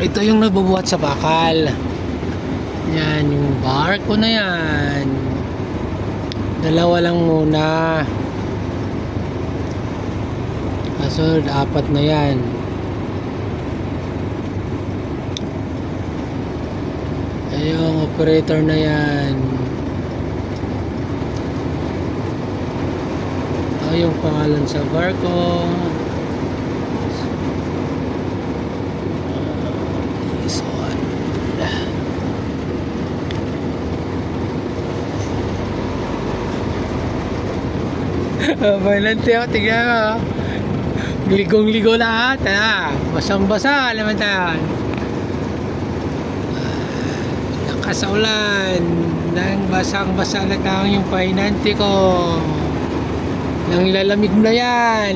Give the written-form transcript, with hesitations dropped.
ito yung nagbubuhat sa bakal. Yan, yung barko na yan. Dalawa lang muna. Kaso, apat na yan. Ayun, operator na yan. Ito yung pangalan sa barko. Valente, oh, tignan mo. Ligong-ligo lahat, ha. Basang-basa, alam mo tayo. Lakas sa ulan. Nang basang-basa na tayo yung pahinante ko. Nang lalamig na yan.